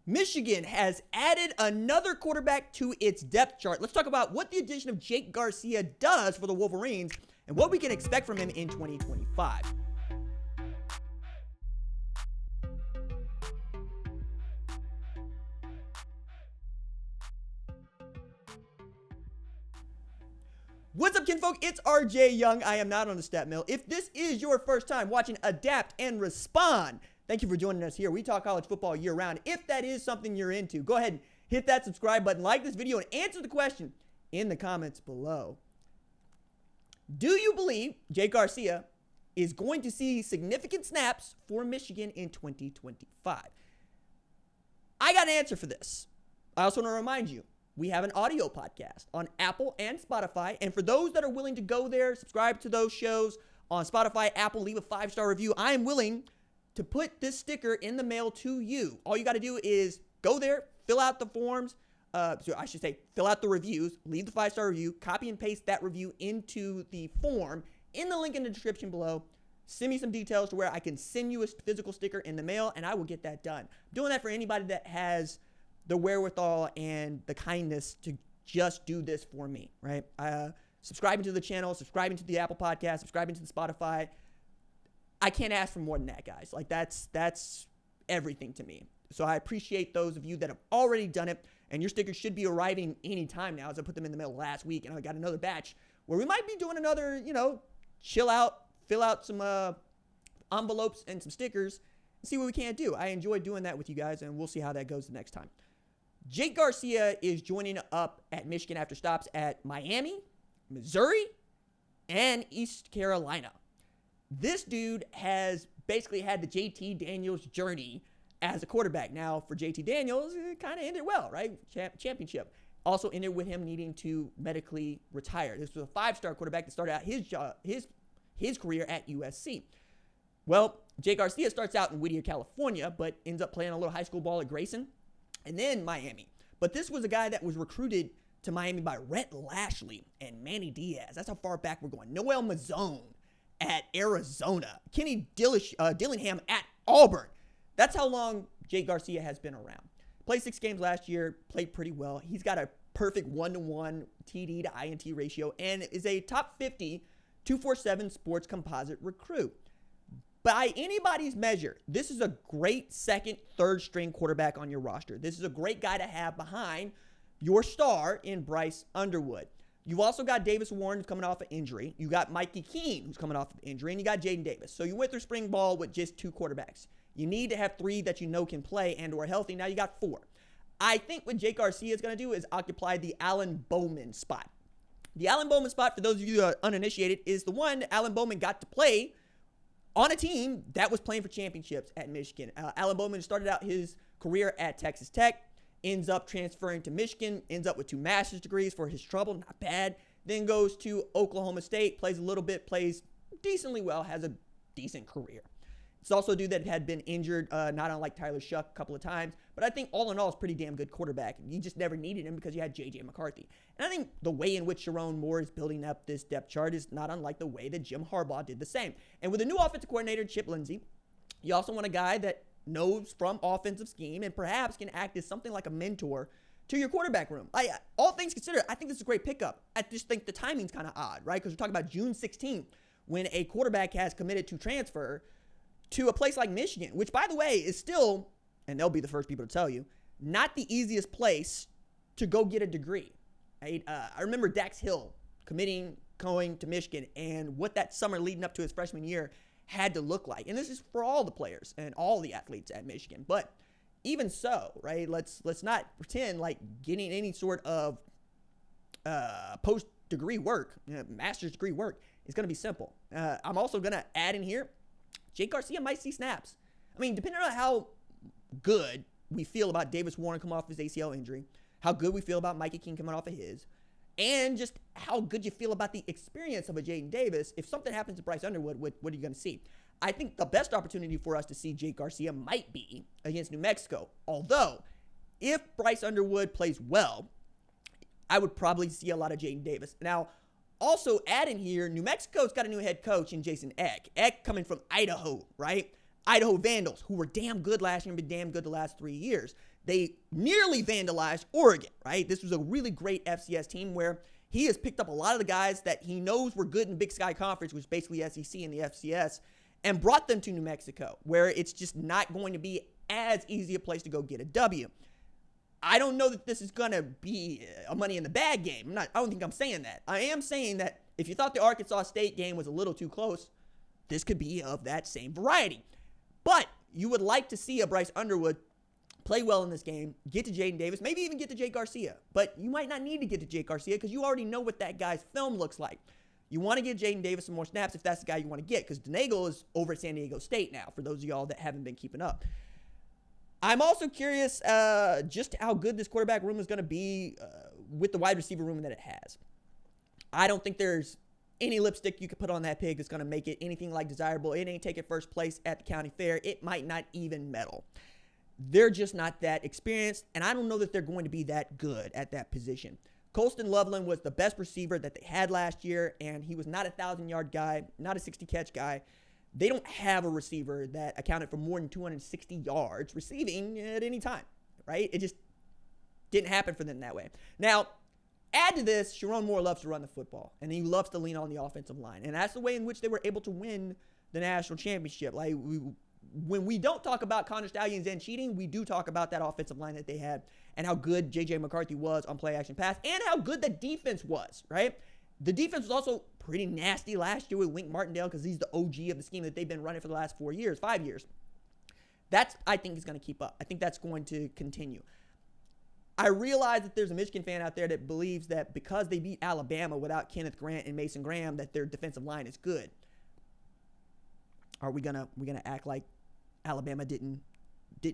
Michigan has added another quarterback to its depth chart. Let's talk about what the addition of Jake Garcia does for the Wolverines and what we can expect from him in 2025. What's up, kinfolk? It's RJ Young. I am not on the stat mill. If this is your first time watching Adapt and Respond, thank you for joining us here. We talk college football year round. If that is something you're into, go ahead and hit that subscribe button, like this video, and answer the question in the comments below. Do you believe Jake Garcia is going to see significant snaps for Michigan in 2025? I got an answer for this. I also want to remind you, we have an audio podcast on Apple and Spotify. And for those that are willing to go there, subscribe to those shows on Spotify, Apple, leave a 5-star review, I am willing to put this sticker in the mail to you. All you got to do is go there, fill out the forms. Fill out the reviews, leave the 5-star review, copy and paste that review into the form in the link in the description below. Send me some details to where I can send you a physical sticker in the mail, and I will get that done. I'm doing that for anybody that has the wherewithal and the kindness to just do this for me, right? Subscribing to the channel, subscribing to the Apple Podcast, subscribing to the Spotify. I can't ask for more than that, guys. Like, that's everything to me. So I appreciate those of you that have already done it, and your stickers should be arriving anytime now, as I put them in the mail last week, and I got another batch where we might be doing another, chill out, fill out some envelopes and some stickers, and see what we can do. I enjoy doing that with you guys, and we'll see how that goes the next time. Jake Garcia is joining up at Michigan after stops at Miami, Missouri, and East Carolina. This dude has basically had the JT Daniels journey as a quarterback. Now, for JT Daniels, it kind of ended well, right? Championship. Also ended with him needing to medically retire. This was a 5-star quarterback that started out his career at USC. Well, Jake Garcia starts out in Whittier, California, but ends up playing a little high school ball at Grayson and then Miami. But this was a guy that was recruited to Miami by Rhett Lashley and Manny Diaz. That's how far back we're going. Noel Mazzone at Arizona. Kenny Dillingham at Auburn. That's how long Jake Garcia has been around. Played 6 games last year, played pretty well. He's got a perfect 1-to-1 TD to INT ratio and is a top 50 247 sports composite recruit. By anybody's measure, this is a great second, third string quarterback on your roster. This is a great guy to have behind your star in Bryce Underwood. You've also got Davis Warren, who's coming off an injury. You got Mikey Keene, who's coming off an injury, and you got Jaden Davis. So you went through spring ball with just 2 quarterbacks. You need to have 3 that you know can play and or healthy. Now you got 4. I think what Jake Garcia is going to do is occupy the Alan Bowman spot. The Alan Bowman spot, for those of you who are uninitiated, is the one Alan Bowman got to play on a team that was playing for championships at Michigan. Alan Bowman started out his career at Texas Tech, ends up transferring to Michigan, ends up with 2 master's degrees for his trouble, not bad. Then goes to Oklahoma State, plays a little bit, plays decently well, has a decent career. It's also a dude that had been injured, not unlike Tyler Shuck a couple of times. But I think all in all, it's a pretty damn good quarterback. You just never needed him because you had J.J. McCarthy. And I think the way in which Sherrone Moore is building up this depth chart is not unlike the way that Jim Harbaugh did the same. And with a new offensive coordinator, Chip Lindsey, you also want a guy that knows from offensive scheme and perhaps can act as something like a mentor to your quarterback room. All things considered, I think this is a great pickup. I just think the timing's kind of odd, right? Because we're talking about June 16th when a quarterback has committed to transfer to a place like Michigan, which, by the way, is still, and they'll be the first people to tell you, not the easiest place to go get a degree. Right? I remember Dax Hill going to Michigan and what that summer leading up to his freshman year had to look like. And this is for all the players and all the athletes at Michigan. But even so, right, let's not pretend like getting any sort of post-degree work, master's degree work is going to be simple. I'm also going to add in here, Jake Garcia might see snaps. I mean, depending on how good we feel about Davis Warren coming off his ACL injury, how good we feel about Mikey King coming off of his, and just how good you feel about the experience of a Jaden Davis, if something happens to Bryce Underwood, what are you going to see? I think the best opportunity for us to see Jake Garcia might be against New Mexico. Although, if Bryce Underwood plays well, I would probably see a lot of Jaden Davis. Now, also add in here, New Mexico's got a new head coach in Jason Eck. Eck coming from Idaho, right? Idaho Vandals, who were damn good last year and been damn good the last 3 years. They nearly vandalized Oregon, right? This was a really great FCS team where he has picked up a lot of the guys that he knows were good in Big Sky Conference, which is basically SEC and the FCS, and brought them to New Mexico, where it's just not going to be as easy a place to go get a W. I don't know that this is going to be a money in the bag game. I don't think I'm saying that. I am saying that if you thought the Arkansas State game was a little too close, this could be of that same variety. But you would like to see a Bryce Underwood play well in this game, get to Jaden Davis, maybe even get to Jake Garcia. But you might not need to get to Jake Garcia because you already know what that guy's film looks like. You want to give Jaden Davis some more snaps if that's the guy you want to get, because Denagle is over at San Diego State now, for those of y'all that haven't been keeping up. I'm also curious just how good this quarterback room is going to be with the wide receiver room that it has. I don't think there's any lipstick you could put on that pig that's going to make it anything like desirable. It ain't taking first place at the county fair. It might not even medal. They're just not that experienced, and I don't know that they're going to be that good at that position. Colston Loveland was the best receiver that they had last year, and he was not a 1,000-yard guy, not a 60-catch guy. They don't have a receiver that accounted for more than 260 yards receiving at any time, right? It just didn't happen for them that way. Now, add to this, Sherrone Moore loves to run the football, and he loves to lean on the offensive line, and that's the way in which they were able to win the national championship. When we don't talk about Connor Stallions and cheating, we do talk about that offensive line that they had and how good J.J. McCarthy was on play action pass and how good the defense was, right? The defense was also pretty nasty last year with Wink Martindale because he's the OG of the scheme that they've been running for the last 5 years. That's, I think, is going to keep up. I think that's going to continue. I realize that there's a Michigan fan out there that believes that because they beat Alabama without Kenneth Grant and Mason Graham that their defensive line is good. Are we gonna act like Alabama didn't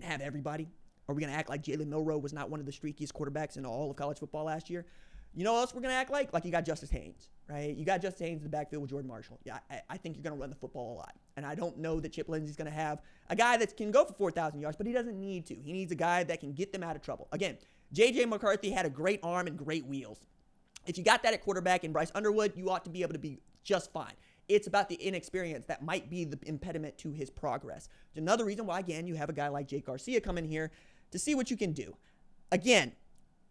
have everybody? Are we going to act like Jalen Milroe was not one of the streakiest quarterbacks in all of college football last year? You know what else we're going to act like? Like you got Justice Haynes, right? You got Justice Haynes in the backfield with Jordan Marshall. Yeah, I think you're going to run the football a lot. And I don't know that Chip Lindsey's going to have a guy that can go for 4,000 yards, but he doesn't need to. He needs a guy that can get them out of trouble. Again, J.J. McCarthy had a great arm and great wheels. If you got that at quarterback in Bryce Underwood, you ought to be able to be just fine. It's about the inexperience that might be the impediment to his progress. It's another reason why, again, you have a guy like Jake Garcia come in here to see what you can do. Again,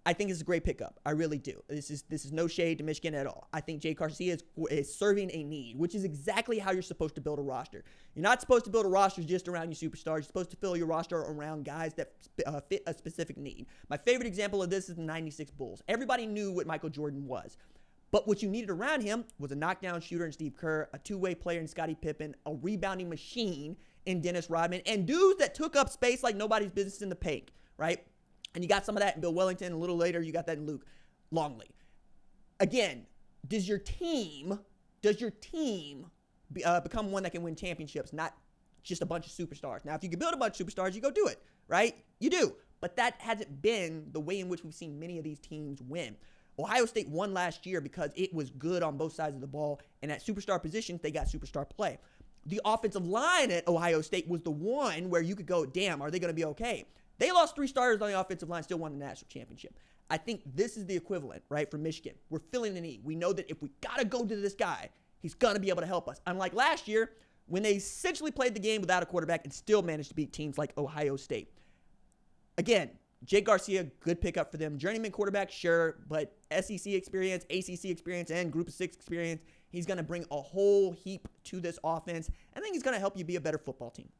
I think it's a great pickup. I really do. This is no shade to Michigan at all. I think Jake Garcia is serving a need, which is exactly how you're supposed to build a roster. You're not supposed to build a roster just around your superstars. You're supposed to fill your roster around guys that fit a specific need. My favorite example of this is the 96 Bulls. Everybody knew what Michael Jordan was. But what you needed around him was a knockdown shooter in Steve Kerr, a two-way player in Scottie Pippen, a rebounding machine in Dennis Rodman, and dudes that took up space like nobody's business in the paint, right? And you got some of that in Bill Wellington. A little later, you got that in Luke Longley. Again, does your team become one that can win championships, not just a bunch of superstars? Now, if you can build a bunch of superstars, you go do it, right? You do. But that hasn't been the way in which we've seen many of these teams win. Ohio State won last year because it was good on both sides of the ball, and at superstar positions, they got superstar play. The offensive line at Ohio State was the one where you could go, damn, are they going to be okay? They lost 3 starters on the offensive line, still won the national championship. I think this is the equivalent, right, for Michigan. We're filling the need. We know that if we got to go to this guy, he's going to be able to help us. Unlike last year, when they essentially played the game without a quarterback and still managed to beat teams like Ohio State. Again, Jake Garcia, good pickup for them. Journeyman quarterback, sure, but SEC experience, ACC experience, and Group of 6 experience. He's going to bring a whole heap to this offense. I think he's going to help you be a better football team.